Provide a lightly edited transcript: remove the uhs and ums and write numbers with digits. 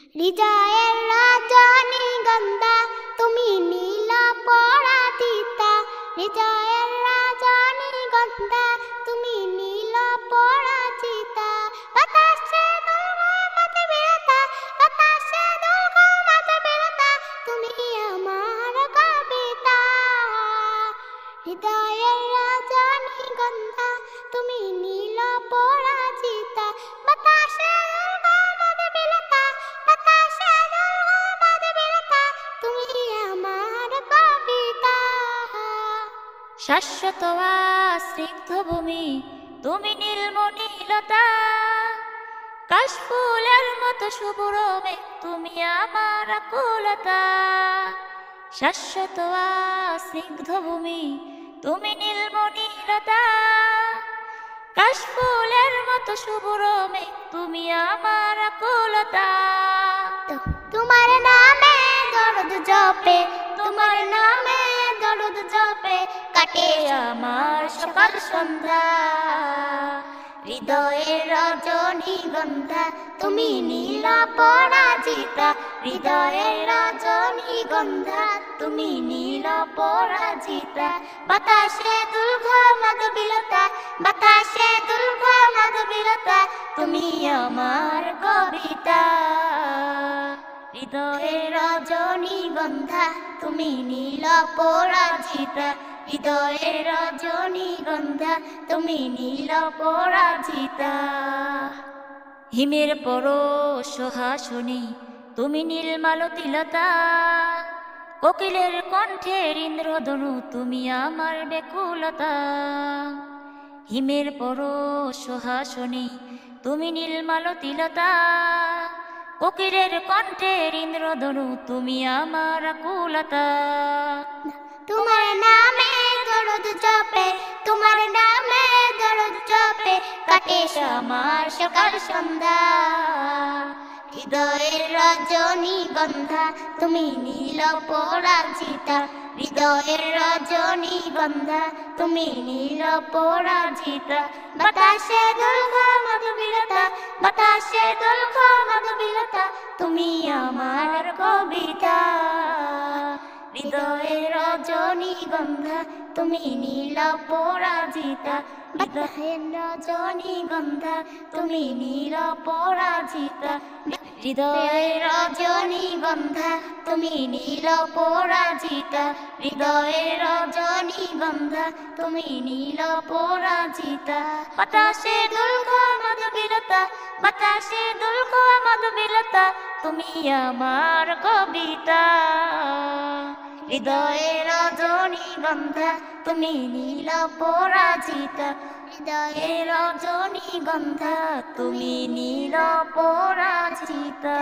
হৃদয়ের রজনীগন্ধা তুমি নীল পরাজিতা, হৃদয়ের রজনীগন্ধা তুমি নীল পরাজিতা। বাতাসে দুর্গমতে বিরতা, বাতাসে দুর্গমতে বিরতা, তুমি আমার কবিতা। হৃদয়ের রজনীগন্ধা তুমি নীল পরাজিতা, বাতাসে দুর্গমতে বিরতা, বাতাসে দুর্গমতে বিরতা, তুমি আমার কবিতা। শাশ্বত স্নিগ্ধ ভূমি তুমি নীলমণিলতা, কাশফুলের মতো শুভ্র মেঘ তুমি আমার আকুলতা। শাশ্বত স্নিগ্ধ ভূমি তুমি নীলমণিলতা, কাশফুলের মতো শুভ্র মেঘ তুমি আমার আকুলতা। তোমার নামে দরুদ জপে, তোমার নামে দরুদ জপে, কাটে আমার সকাল সন্ধ্যা। হৃদয়ের রজনীগন্ধা তুমি নীল পরাজিতা, হৃদয়ের রজনীগন্ধা তুমি নীল পরাজিতা। বাতাসে দুর্গমদবিলতা, বাতাসে দুর্গমদবিলতা, তুমি আমার কবিতা। হৃদয়ের রজনীগন্ধা তুমি নীল পরাজিতা, হৃদয়ের রজনীগন্ধা তুমি নীল পরাজিতা। হিমের পরশ হাসনি তুমি নীলমালতিলতা, কোকিলের কণ্ঠের ইন্দ্রধনু তুমি আমার বেকুলতা। হিমের পরশ হাসনি তুমি নীলমালতিলতা, কোকিলের কণ্ঠের ইন্দ্রধনু তুমি আমার আকুলতা। তোমার নামে দরুদ জপে, তোমার নামে দরুদ জপে, কাটে আমার সকাল সন্ধ্যা। হৃদয়ের রজনীগন্ধা তুমি নীল পরাজিতা, হৃদয়ের রজনীগন্ধা তুমি নীল পরাজিতা। বাতাসে দুর্গমদবিলতা, বাতাসে দুর্গমদবিলতা, তুমি আমার কবিতা। হৃদয়ের রজনীগন্ধা তুমি নীল পরাজিতা, হৃদয়ের রজনীগন্ধা তুমি নীল পরাজিতা। হৃদয়ের রজনীগন্ধা তুমি নীল পরাজিতা, হৃদয়ের রজনীগন্ধা তুমি নীল পরাজিতা। বাতাসে দুর্গমদবিলতা, বাতাসে দুর্গমদবিলতা, তুমি আমার কবিতা। হৃদয়ের রজনীগন্ধা তুমি নীল পরাজিতা, হৃদয়ের রজনীগন্ধা তুমি নীল পরাজিতা।